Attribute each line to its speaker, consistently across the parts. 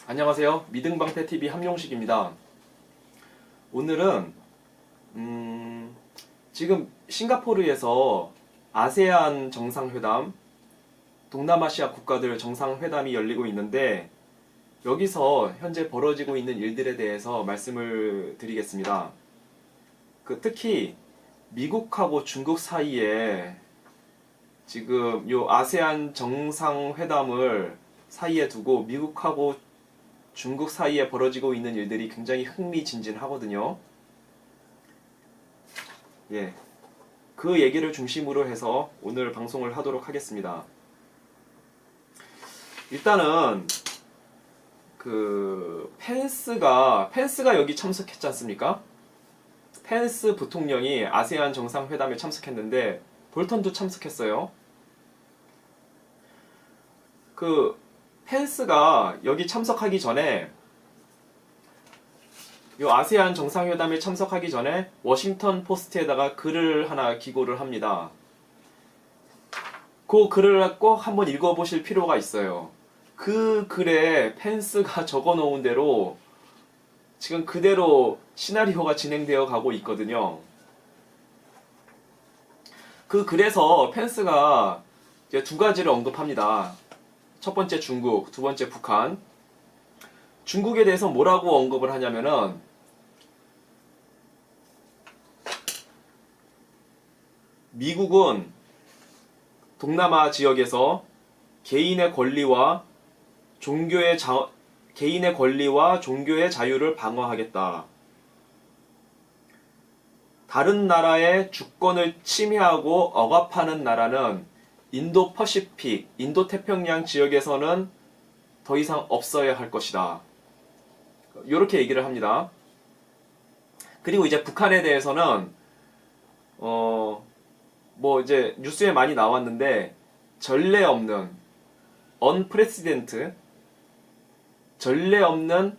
Speaker 1: 안녕하세요. 미등방패TV 함용식입니다. 오늘은 지금 싱가포르에서 아세안 정상회담, 동남아시아 국가들 정상회담이 열리고 있는데 여기서 현재 벌어지고 있는 일들에 대해서 말씀을 드리겠습니다. 특히 미국하고 중국 사이에 지금 요 아세안 정상회담을 사이에 두고 미국하고 중국 사이에 벌어지고 있는 일들이 굉장히 흥미진진하거든요. 예. 그 얘기를 중심으로 해서 오늘 방송을 하도록 하겠습니다. 일단은 펜스가 여기 참석했지 않습니까? 펜스 부통령이 아세안 정상회담에 참석했는데 볼턴도 참석했어요. 펜스가 여기 참석하기 전에 요 아세안 정상회담에 참석하기 전에 워싱턴 포스트에다가 글을 하나 기고를 합니다. 그 글을 꼭 한번 읽어보실 필요가 있어요. 그 글에 펜스가 적어놓은 대로 지금 그대로 시나리오가 진행되어 가고 있거든요. 그 글에서 펜스가 이제 두 가지를 언급합니다. 첫 번째 중국, 두 번째 북한. 중국에 대해서 뭐라고 언급을 하냐면은 미국은 동남아 지역에서 개인의 권리와 종교의 자유를 방어하겠다. 다른 나라의 주권을 침해하고 억압하는 나라는 인도 퍼시픽, 인도 태평양 지역에서는 더 이상 없어야 할 것이다. 이렇게 얘기를 합니다. 그리고 이제 북한에 대해서는 이제 뉴스에 많이 나왔는데 전례 없는 unprecedented, 전례 없는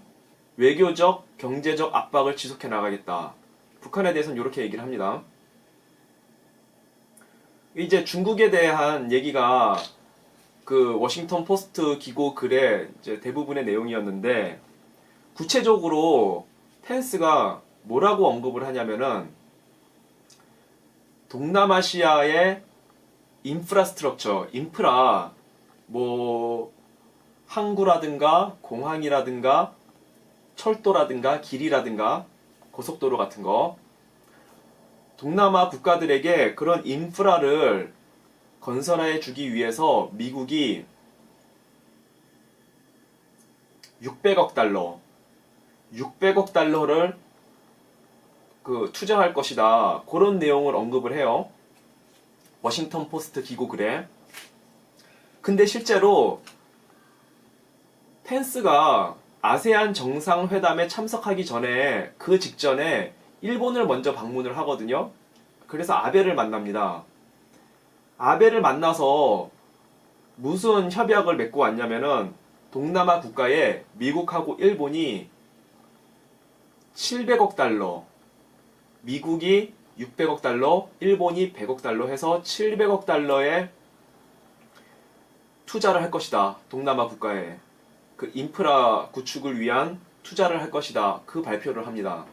Speaker 1: 외교적, 경제적 압박을 지속해 나가겠다. 북한에 대해서는 이렇게 얘기를 합니다. 이제 중국에 대한 얘기가 워싱턴 포스트 기고 글의 이제 대부분의 내용이었는데 구체적으로 펜스가 뭐라고 언급을 하냐면은 동남아시아의 인프라스트럭처, 항구라든가 공항이라든가 철도라든가 길이라든가 고속도로 같은 거, 동남아 국가들에게 그런 인프라를 건설해 주기 위해서 미국이 600억 달러를 투자할 것이다. 그런 내용을 언급을 해요. 워싱턴 포스트 기고 글에. 근데 실제로 펜스가 아세안 정상회담에 참석하기 전에 그 직전에 일본을 먼저 방문을 하거든요. 그래서 아베를 만납니다. 아베를 만나서 무슨 협약을 맺고 왔냐면은 동남아 국가에 미국하고 일본이 700억 달러, 미국이 600억 달러, 일본이 100억 달러 해서 700억 달러의 투자를 할 것이다. 동남아 국가에. 인프라 구축을 위한 투자를 할 것이다. 그 발표를 합니다.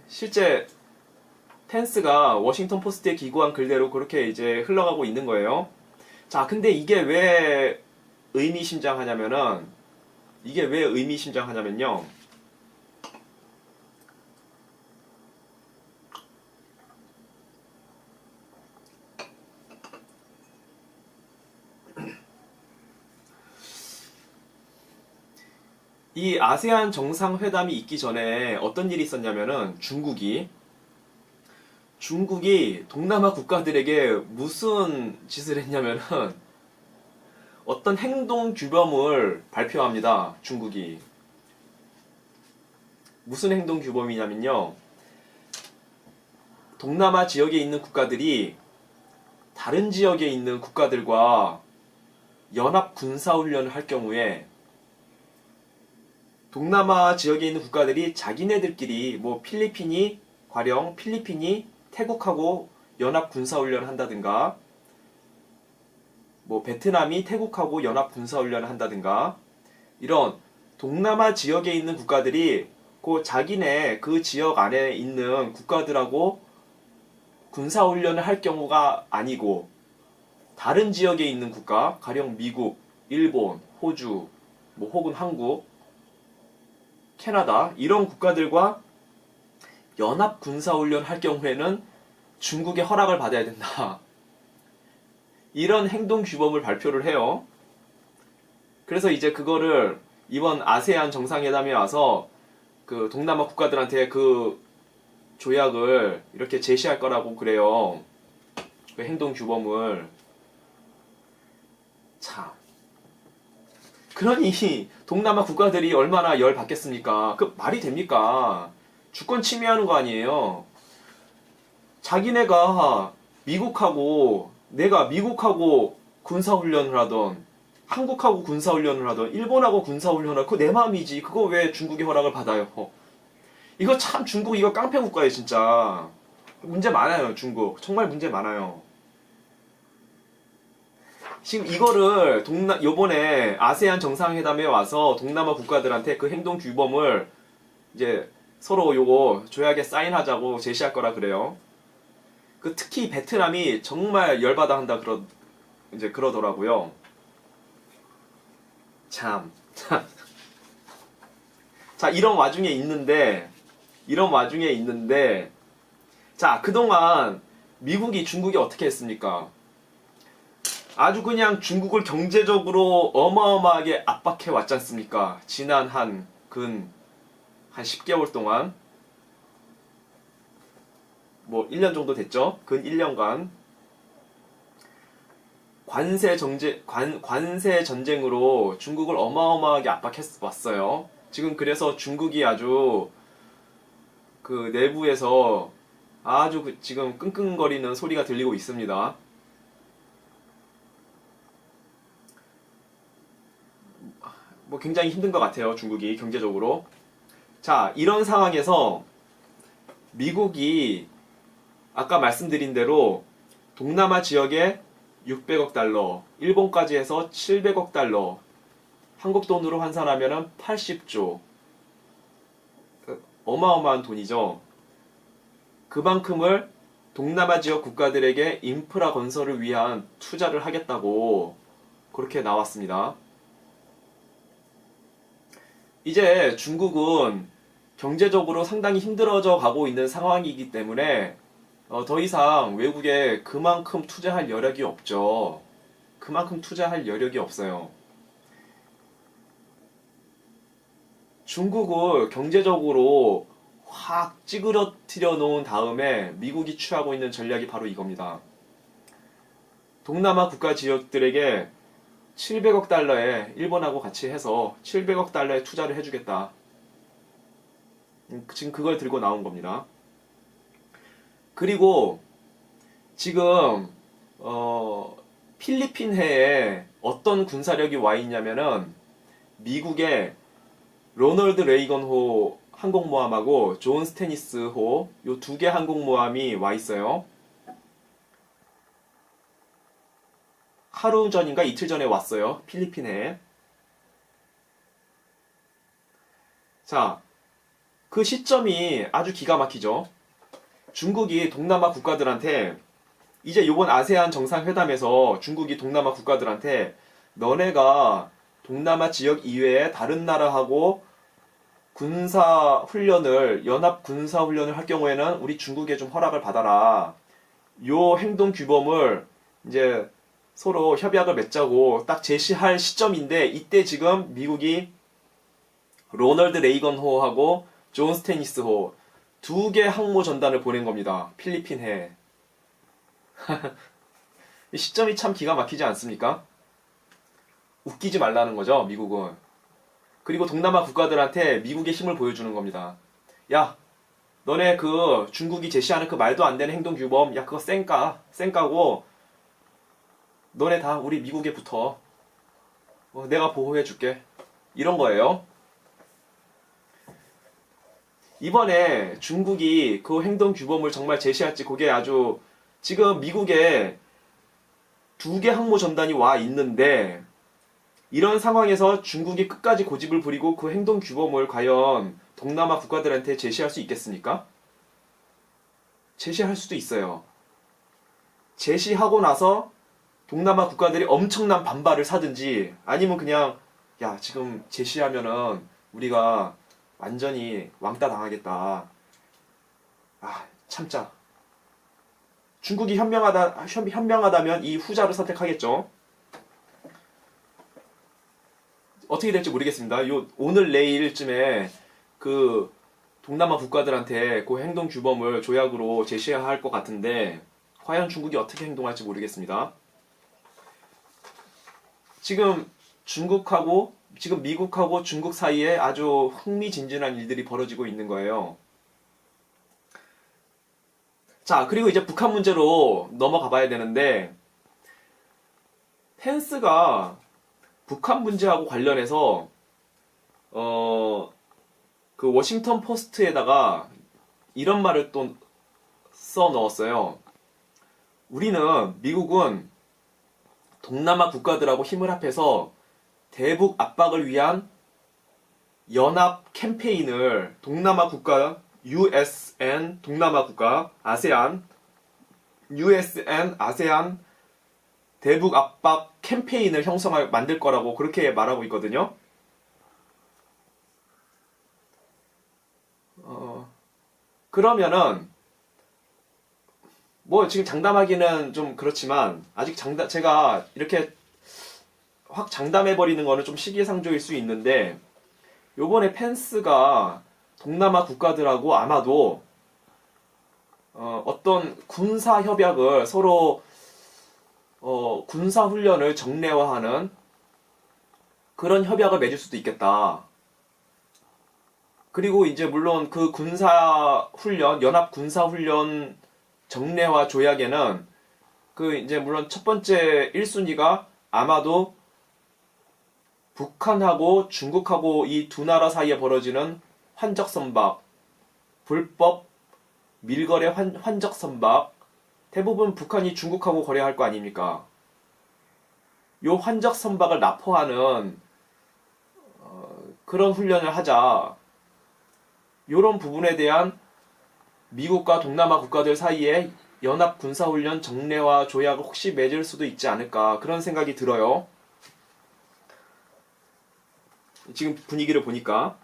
Speaker 1: 실제 펜스가 워싱턴 포스트에 기고한 글대로 그렇게 이제 흘러가고 있는 거예요. 자, 근데 이게 왜 의미심장하냐면요. 이 아세안 정상회담이 있기 전에 어떤 일이 있었냐면은 중국이 동남아 국가들에게 무슨 짓을 했냐면은 어떤 행동 규범을 발표합니다. 중국이. 무슨 행동 규범이냐면요. 동남아 지역에 있는 국가들이 다른 지역에 있는 국가들과 연합 군사훈련을 할 경우에 동남아 지역에 있는 국가들이 자기네들끼리 필리핀이 태국하고 연합 군사훈련을 한다든가 뭐 베트남이 태국하고 연합 군사훈련을 한다든가 이런 동남아 지역에 있는 국가들이 그 자기네 그 지역 안에 있는 국가들하고 군사훈련을 할 경우가 아니고 다른 지역에 있는 국가, 가령 미국, 일본, 호주, 뭐 혹은 한국, 캐나다 이런 국가들과 연합 군사훈련 할 경우에는 중국의 허락을 받아야 된다. 이런 행동 규범을 발표를 해요. 그래서 이제 그거를 이번 아세안 정상회담에 와서 그 동남아 국가들한테 그 조약을 이렇게 제시할 거라고 그래요. 그 행동 규범을. 참. 그러니 동남아 국가들이 얼마나 열 받겠습니까? 그 말이 됩니까? 주권 침해하는 거 아니에요. 자기네가 내가 미국하고 군사훈련을 하던 한국하고 군사훈련을 하던 일본하고 군사훈련을 하던 그거 내 마음이지. 그거 왜 중국의 허락을 받아요? 이거 참 중국 이거 깡패 국가예요 진짜. 문제 많아요 중국. 정말 문제 많아요. 지금 이거를 요번에 아세안 정상회담에 와서 동남아 국가들한테 그 행동 규범을 이제 서로 요거 조약에 사인하자고 제시할 거라 그래요. 그 특히 베트남이 정말 열받아 한다 이제 그러더라고요. 참. 자, 이런 와중에 있는데 자, 그동안 미국이 중국이 어떻게 했습니까? 아주 그냥 중국을 경제적으로 어마어마하게 압박해 왔지 않습니까? 지난 한 10개월 동안 뭐 1년 정도 됐죠? 근 1년간 관세 전쟁으로 중국을 어마어마하게 압박해 왔어요. 지금 그래서 중국이 아주 그 내부에서 아주 지금 끙끙거리는 소리가 들리고 있습니다. 뭐 굉장히 힘든 것 같아요. 중국이 경제적으로. 자, 이런 상황에서 미국이 아까 말씀드린 대로 동남아 지역에 600억 달러, 일본까지 해서 700억 달러, 한국 돈으로 환산하면 80조. 어마어마한 돈이죠. 그만큼을 동남아 지역 국가들에게 인프라 건설을 위한 투자를 하겠다고 그렇게 나왔습니다. 이제 중국은 경제적으로 상당히 힘들어져 가고 있는 상황이기 때문에 더 이상 외국에 그만큼 투자할 여력이 없죠. 그만큼 투자할 여력이 없어요. 중국을 경제적으로 확 찌그러뜨려 놓은 다음에 미국이 취하고 있는 전략이 바로 이겁니다. 동남아 국가 지역들에게 700억 달러에 일본하고 같이 해서 700억 달러에 투자를 해주겠다. 지금 그걸 들고 나온 겁니다. 그리고 지금 필리핀 해에 어떤 군사력이 와 있냐면은 미국의 로널드 레이건호 항공모함하고 존 스테니스호 요 두 개 항공모함이 와 있어요. 하루 전인가 이틀 전에 왔어요. 필리핀에. 자, 그 시점이 아주 기가 막히죠. 중국이 동남아 국가들한테 이제 요번 아세안 정상회담에서 중국이 동남아 국가들한테 너네가 동남아 지역 이외에 다른 나라하고 연합 군사훈련을 할 경우에는 우리 중국에 좀 허락을 받아라. 요 행동 규범을 이제 서로 협약을 맺자고 딱 제시할 시점인데 이때 지금 미국이 로널드 레이건호하고 존 스테니스호 두 개 항모 전단을 보낸 겁니다. 필리핀해. 이 시점이 참 기가 막히지 않습니까? 웃기지 말라는 거죠, 미국은. 그리고 동남아 국가들한테 미국의 힘을 보여주는 겁니다. 야, 너네 그 중국이 제시하는 그 말도 안 되는 행동 규범, 야, 그거 쌩까고, 너네 다 우리 미국에 붙어. 내가 보호해줄게. 이런 거예요. 이번에 중국이 그 행동 규범을 정말 제시할지 그게 아주 지금 미국의 두 개 항모 전단이 와 있는데 이런 상황에서 중국이 끝까지 고집을 부리고 그 행동 규범을 과연 동남아 국가들한테 제시할 수 있겠습니까? 제시할 수도 있어요. 제시하고 나서 동남아 국가들이 엄청난 반발을 사든지 아니면 그냥 야 지금 제시하면은 우리가 완전히 왕따 당하겠다. 아 참자. 중국이 현명하다면 이 후자를 선택하겠죠. 어떻게 될지 모르겠습니다. 오늘 내일쯤에 그 동남아 국가들한테 그 행동 규범을 조약으로 제시해야 할 것 같은데 과연 중국이 어떻게 행동할지 모르겠습니다. 지금 미국하고 중국 사이에 아주 흥미진진한 일들이 벌어지고 있는 거예요. 자, 그리고 이제 북한 문제로 넘어가 봐야 되는데 펜스가 북한 문제하고 관련해서 그 워싱턴 포스트에다가 이런 말을 또 써 넣었어요. 미국은 동남아 국가들하고 힘을 합해서 대북 압박을 위한 연합 캠페인을 동남아 국가 USN 동남아 국가 아세안 USN 아세안 대북 압박 캠페인을 만들 거라고 그렇게 말하고 있거든요. 그러면은 뭐 지금 장담하기는 좀 그렇지만 아직 제가 이렇게 확 장담해버리는 거는 좀 시기상조일 수 있는데 요번에 펜스가 동남아 국가들하고 아마도 어떤 군사 협약을 서로 군사 훈련을 정례화하는 그런 협약을 맺을 수도 있겠다. 그리고 이제 물론 그 연합 군사 훈련 정례화 조약에는 그 이제 물론 첫 번째 1순위가 아마도 북한하고 중국하고 이 두 나라 사이에 벌어지는 환적 선박, 불법 밀거래 환적 선박, 대부분 북한이 중국하고 거래할 거 아닙니까? 요 환적 선박을 납포하는 그런 훈련을 하자. 요런 부분에 대한 미국과 동남아 국가들 사이에 연합 군사훈련 정례화 조약을 혹시 맺을 수도 있지 않을까 그런 생각이 들어요. 지금 분위기를 보니까.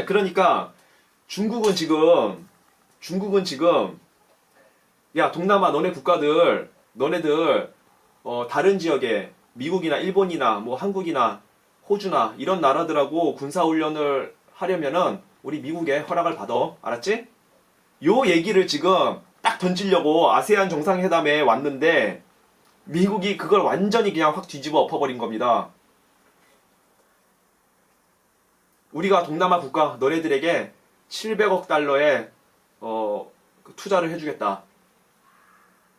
Speaker 1: 그러니까 중국은 지금 야 동남아 너네들 다른 지역에 미국이나 일본이나 뭐 한국이나 호주나 이런 나라들하고 군사훈련을 하려면은 우리 미국의 허락을 받아. 알았지? 요 얘기를 지금 딱 던지려고 아세안 정상회담에 왔는데 미국이 그걸 완전히 그냥 확 뒤집어 엎어버린 겁니다. 우리가 동남아 국가 너네들에게 700억 달러의 투자를 해주겠다.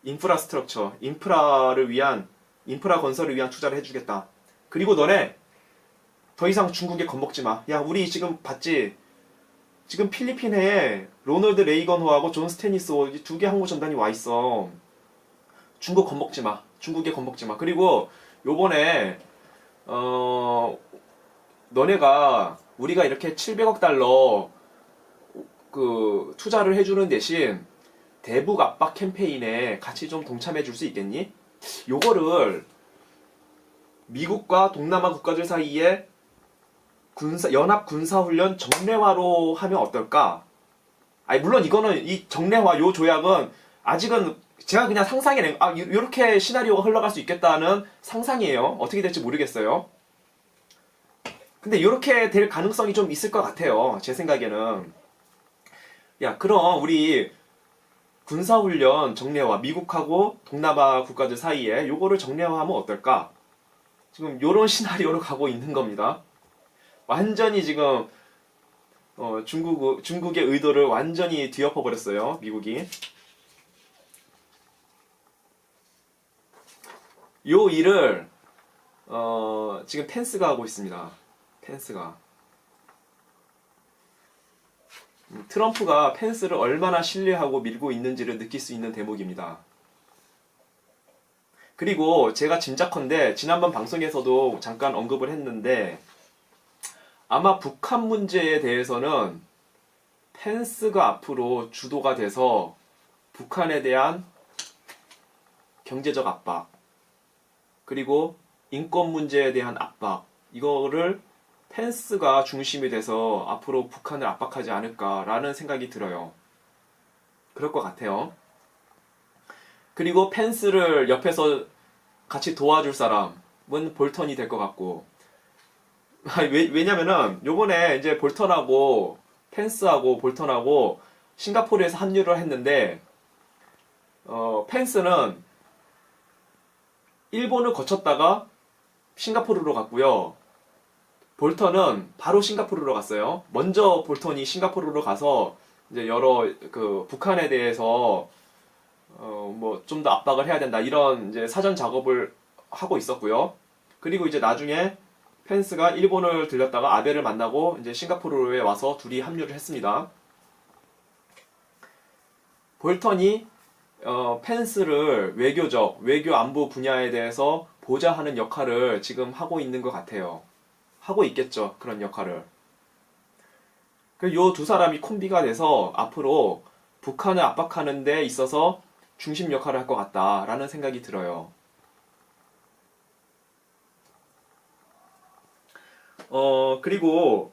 Speaker 1: 인프라 건설을 위한 투자를 해주겠다. 그리고 너네 더 이상 중국에 겁먹지 마. 야, 우리 지금 봤지? 지금 필리핀에 로널드 레이건호하고 존 스테니스호 두 개 항모 전단이 와 있어. 중국 겁먹지 마. 중국에 겁먹지 마. 그리고 요번에 너네가 우리가 이렇게 700억 달러 그 투자를 해주는 대신 대북 압박 캠페인에 같이 좀 동참해 줄 수 있겠니? 요거를 미국과 동남아 국가들 사이에 연합 군사훈련 정례화로 하면 어떨까? 아니 물론 이거는 이 정례화 요 조약은 아직은 제가 그냥 상상해낸 요렇게 시나리오가 흘러갈 수 있겠다는 상상이에요. 어떻게 될지 모르겠어요. 근데 요렇게 될 가능성이 좀 있을 것 같아요. 제 생각에는. 야 그럼 우리 군사훈련 정례화 미국하고 동남아 국가들 사이에 요거를 정례화하면 어떨까? 지금 요런 시나리오로 가고 있는 겁니다. 완전히 지금 중국의 의도를 완전히 뒤엎어 버렸어요. 미국이. 요 일을 지금 펜스가 하고 있습니다. 펜스가. 트럼프가 펜스를 얼마나 신뢰하고 밀고 있는지를 느낄 수 있는 대목입니다. 그리고 제가 짐작컨대 지난번 방송에서도 잠깐 언급을 했는데 아마 북한 문제에 대해서는 펜스가 앞으로 주도가 돼서 북한에 대한 경제적 압박 그리고 인권 문제에 대한 압박 이거를 펜스가 중심이 돼서 앞으로 북한을 압박하지 않을까라는 생각이 들어요. 그럴 것 같아요. 그리고 펜스를 옆에서 같이 도와줄 사람은 볼턴이 될 것 같고 왜냐면은 요번에 이제 볼턴하고 펜스하고 볼턴하고 싱가포르에서 합류를 했는데 펜스는 일본을 거쳤다가 싱가포르로 갔고요. 볼턴은 바로 싱가포르로 갔어요. 먼저 볼턴이 싱가포르로 가서 이제 여러 그 북한에 대해서 뭐 좀 더 압박을 해야 된다 이런 이제 사전 작업을 하고 있었고요. 그리고 이제 나중에 펜스가 일본을 들렸다가 아베를 만나고 이제 싱가포르에 와서 둘이 합류를 했습니다. 볼턴이 펜스를 외교 안보 분야에 대해서 보좌하는 역할을 지금 하고 있는 것 같아요. 하고 있겠죠. 그런 역할을. 요 두 사람이 콤비가 돼서 앞으로 북한을 압박하는 데 있어서 중심 역할을 할 것 같다라는 생각이 들어요. 그리고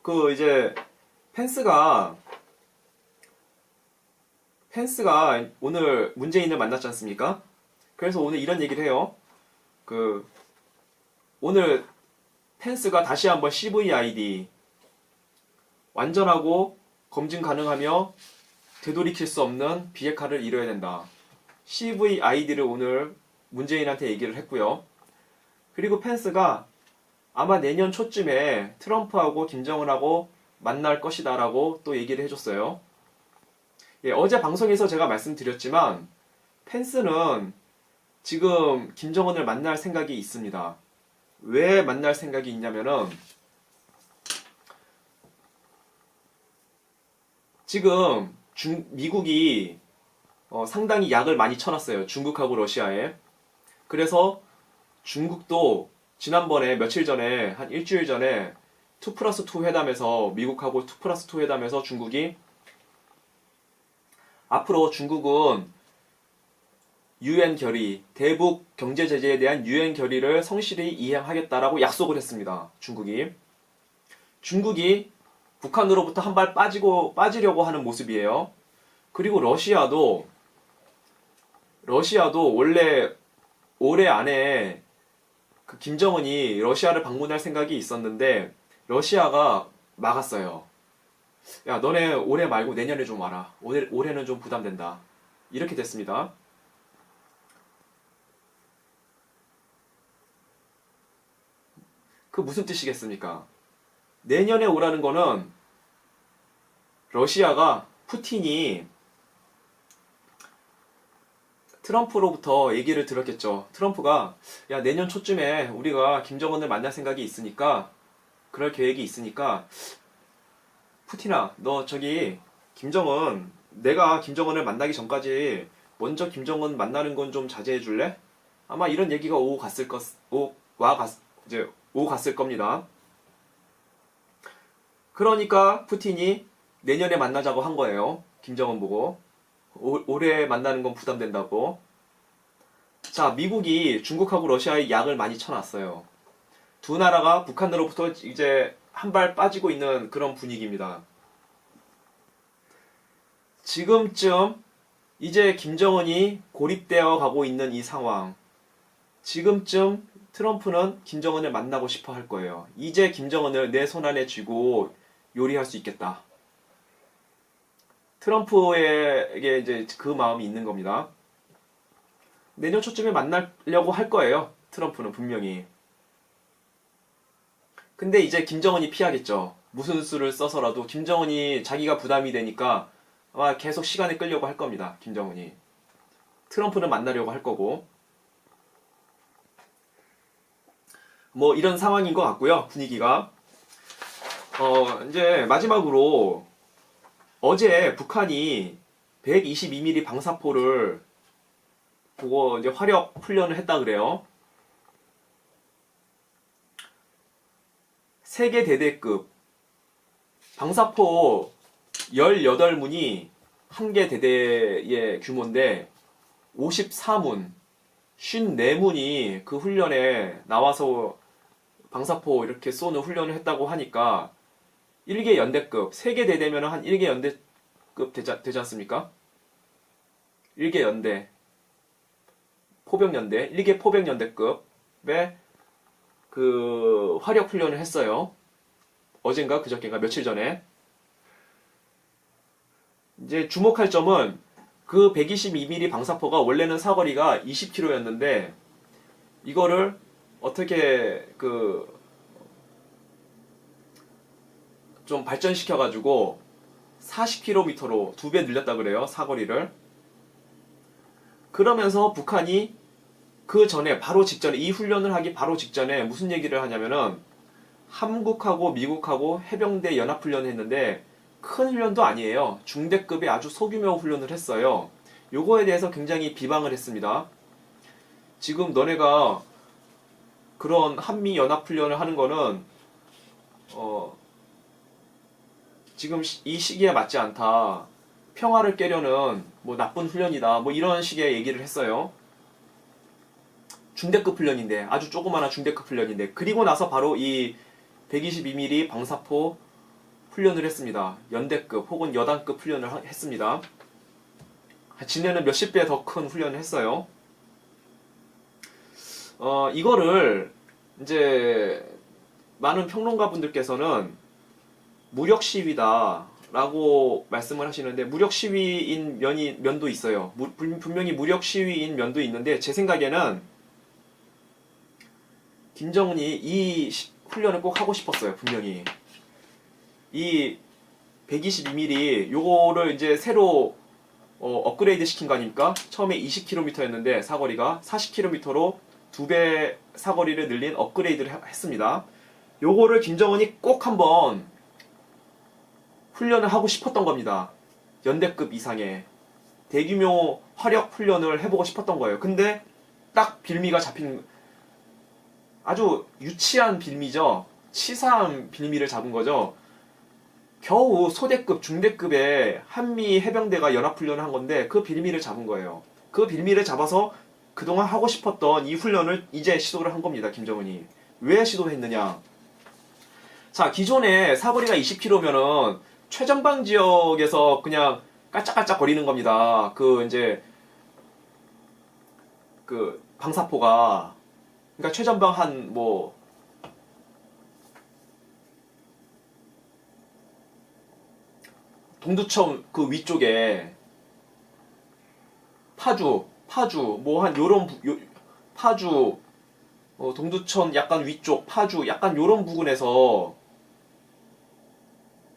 Speaker 1: 그 이제 펜스가 오늘 문재인을 만났지 않습니까? 그래서 오늘 이런 얘기를 해요. 오늘 펜스가 다시 한번 CVID 완전하고 검증 가능하며 되돌이킬 수 없는 비핵화를 이뤄야 된다. CVID를 오늘 문재인한테 얘기를 했고요. 그리고 펜스가 아마 내년 초쯤에 트럼프하고 김정은하고 만날 것이다라고 또 얘기를 해줬어요. 예, 어제 방송에서 제가 말씀드렸지만 펜스는 지금 김정은을 만날 생각이 있습니다. 왜 만날 생각이 있냐면은 지금 미국이 상당히 약을 많이 쳐놨어요. 중국하고 러시아에. 그래서 중국도 지난번에 며칠 전에 한 일주일 전에 2+2 회담에서 미국하고 2+2 회담에서 중국이 앞으로 중국은 유엔 결의, 대북 경제 제재에 대한 유엔 결의를 성실히 이행하겠다라고 약속을 했습니다. 중국이 북한으로부터 한 발 빠지려고 하는 모습이에요. 그리고 러시아도 원래 올해 안에 그 김정은이 러시아를 방문할 생각이 있었는데 러시아가 막았어요. 야, 너네 올해 말고 내년에 좀 와라. 올해는 좀 부담된다. 이렇게 됐습니다. 그 무슨 뜻이겠습니까? 내년에 오라는 거는 러시아가 푸틴이 트럼프로부터 얘기를 들었겠죠. 트럼프가 야, 내년 초쯤에 우리가 김정은을 만날 생각이 있으니까 그럴 계획이 있으니까 푸틴아, 너 저기 내가 김정은을 만나기 전까지 먼저 김정은 만나는 건 좀 자제해 줄래? 아마 이런 얘기가 오고 갔을 겁니다. 그러니까 푸틴이 내년에 만나자고 한 거예요. 김정은 보고. 올해 만나는 건 부담된다고. 자, 미국이 중국하고 러시아에 약을 많이 쳐놨어요. 두 나라가 북한으로부터 이제 한 발 빠지고 있는 그런 분위기입니다. 지금쯤 이제 김정은이 고립되어 가고 있는 이 상황. 지금쯤 트럼프는 김정은을 만나고 싶어 할 거예요. 이제 김정은을 내 손안에 쥐고 요리할 수 있겠다. 트럼프에게 이제 그 마음이 있는 겁니다. 내년 초쯤에 만나려고 할 거예요. 트럼프는 분명히. 근데 이제 김정은이 피하겠죠. 무슨 수를 써서라도 김정은이 자기가 부담이 되니까 아마 계속 시간을 끌려고 할 겁니다. 김정은이. 트럼프는 만나려고 할 거고. 뭐 이런 상황인 것 같고요. 분위기가. 이제 마지막으로 어제 북한이 122mm 방사포를 보고 이제 화력 훈련을 했다 그래요. 세계 대대급 방사포 18문이 한 개 대대의 규모인데 54문, 54문이 그 훈련에 나와서 방사포 이렇게 쏘는 훈련을 했다고 하니까 1개 연대급, 3개 대대면 한 1개 연대급 되지 않습니까? 1개 연대, 포병연대, 1개 포병연대급의 그 화력 훈련을 했어요. 어젠가 그저께인가 며칠 전에. 이제 주목할 점은 그 122mm 방사포가 원래는 사거리가 20km였는데 이거를 어떻게 좀 발전시켜가지고 40km로 2배 늘렸다 그래요. 사거리를. 그러면서 북한이 그 전에 바로 직전에 이 훈련을 하기 바로 직전에 무슨 얘기를 하냐면은 한국하고 미국하고 해병대 연합훈련을 했는데 큰 훈련도 아니에요. 중대급의 아주 소규모 훈련을 했어요. 요거에 대해서 굉장히 비방을 했습니다. 지금 너네가 그런 한미 연합훈련을 하는 거는 지금 이 시기에 맞지 않다. 평화를 깨려는 뭐 나쁜 훈련이다. 뭐 이런 식의 얘기를 했어요. 중대급 훈련인데 아주 조그마한 중대급 훈련인데 그리고 나서 바로 이 122mm 방사포 훈련을 했습니다. 연대급 혹은 여단급 훈련을 했습니다. 지네는 몇십 배 더 큰 훈련을 했어요. 이거를 이제 많은 평론가 분들께서는 무력 시위다 라고 말씀을 하시는데 무력 시위인 면도 있어요. 분명히 무력 시위인 면도 있는데 제 생각에는 김정은이 이 훈련을 꼭 하고 싶었어요. 분명히 이 122mm 요거를 이제 새로 업그레이드 시킨 거 아닙니까? 처음에 20km였는데 사거리가 40km로 2배 사거리를 늘린 업그레이드를 했습니다. 요거를 김정은이 꼭 한번 훈련을 하고 싶었던 겁니다. 연대급 이상의 대규모 화력 훈련을 해보고 싶었던 거예요. 근데 딱 빌미가 잡힌 아주 유치한 빌미죠. 치사한 빌미를 잡은 거죠. 겨우 소대급, 중대급의 한미 해병대가 연합훈련을 한 건데 그 빌미를 잡은 거예요. 그 빌미를 잡아서 그동안 하고 싶었던 이 훈련을 이제 시도를 한 겁니다. 김정은이. 왜 시도했느냐. 자, 기존에 사거리가 20km면은 최전방 지역에서 그냥 깔짝깔짝 거리는 겁니다. 그 방사포가. 그러니까 최전방 한 동두천 그 위쪽에 파주 한 요런 파주 동두천 약간 위쪽 파주 약간 요런 부근에서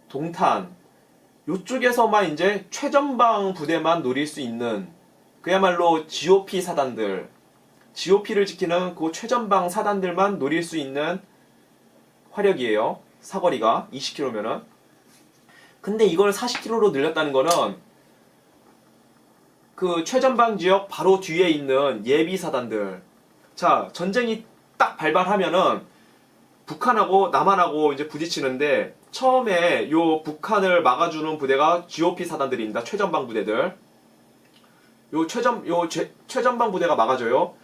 Speaker 1: 동탄 요쪽에서만 이제 최전방 부대만 노릴 수 있는 그야말로 GOP 사단들 GOP를 지키는 그 최전방 사단들만 노릴 수 있는 화력이에요. 사거리가 20km면은. 근데 이걸 40km로 늘렸다는 거는 그 최전방 지역 바로 뒤에 있는 예비 사단들. 자, 전쟁이 딱 발발하면은 북한하고 남한하고 이제 부딪히는데 처음에 요 북한을 막아주는 부대가 GOP 사단들입니다. 최전방 부대들. 최전방 부대가 막아줘요.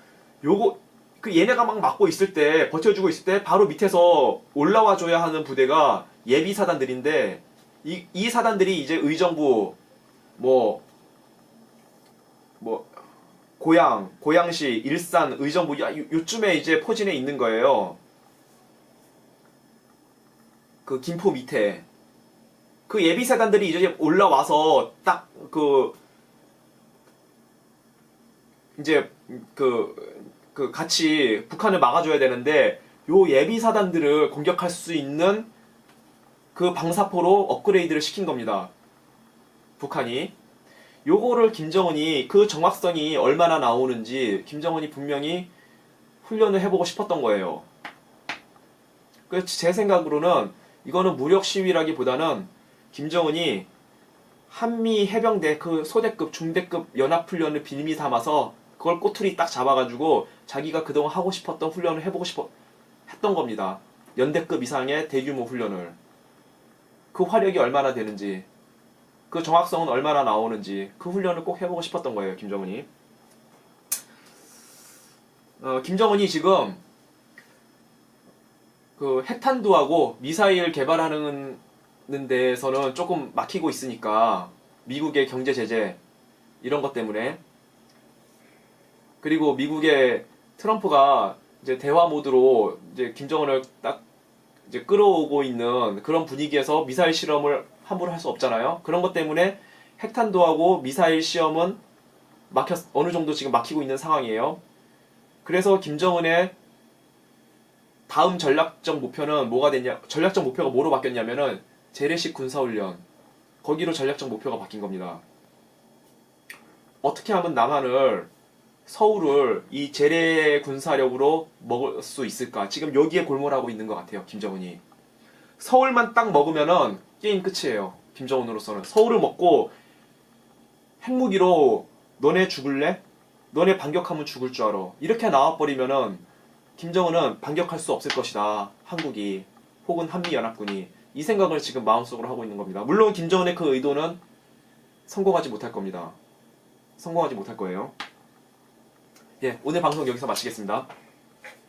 Speaker 1: 얘네가 막 막고 있을 때, 버텨주고 있을 때, 바로 밑에서 올라와줘야 하는 부대가 예비 사단들인데, 이 사단들이 이제 의정부, 고양시, 일산, 의정부, 요쯤에 이제 포진해 있는 거예요. 그 김포 밑에. 그 예비 사단들이 이제 올라와서 딱 같이 북한을 막아줘야 되는데 요 예비 사단들을 공격할 수 있는 그 방사포로 업그레이드를 시킨 겁니다. 북한이. 요거를 김정은이 그 정확성이 얼마나 나오는지 김정은이 분명히 훈련을 해보고 싶었던 거예요. 그래서 제 생각으로는 이거는 무력 시위라기보다는 김정은이 한미 해병대 그 소대급, 중대급 연합훈련을 빌미 삼아서 그걸 꼬투리 딱 잡아가지고 자기가 그동안 하고 싶었던 훈련을 해보고 했던 겁니다. 연대급 이상의 대규모 훈련을. 그 화력이 얼마나 되는지, 그 정확성은 얼마나 나오는지 그 훈련을 꼭 해보고 싶었던 거예요, 김정은이. 김정은이 지금 그 핵탄두하고 미사일 개발하는 데에서는 조금 막히고 있으니까 미국의 경제 제재 이런 것 때문에, 그리고 미국의 트럼프가 이제 대화 모드로 이제 김정은을 딱 이제 끌어오고 있는 그런 분위기에서 미사일 실험을 함부로 할 수 없잖아요. 그런 것 때문에 핵탄두하고 미사일 시험은 어느 정도 지금 막히고 있는 상황이에요. 그래서 김정은의 다음 전략적 목표는 뭐가 됐냐? 전략적 목표가 뭐로 바뀌었냐면은 재래식 군사훈련. 거기로 전략적 목표가 바뀐 겁니다. 어떻게 하면 남한을, 서울을 이 재래 군사력으로 먹을 수 있을까? 지금 여기에 골몰하고 있는 것 같아요, 김정은이. 서울만 딱 먹으면은 게임 끝이에요, 김정은으로서는. 서울을 먹고 핵무기로 너네 죽을래? 너네 반격하면 죽을 줄 알아. 이렇게 나와버리면은 김정은은 반격할 수 없을 것이다, 한국이 혹은 한미연합군이. 이 생각을 지금 마음속으로 하고 있는 겁니다. 물론 김정은의 그 의도는 성공하지 못할 겁니다. 성공하지 못할 거예요. 예, 오늘 방송 여기서 마치겠습니다.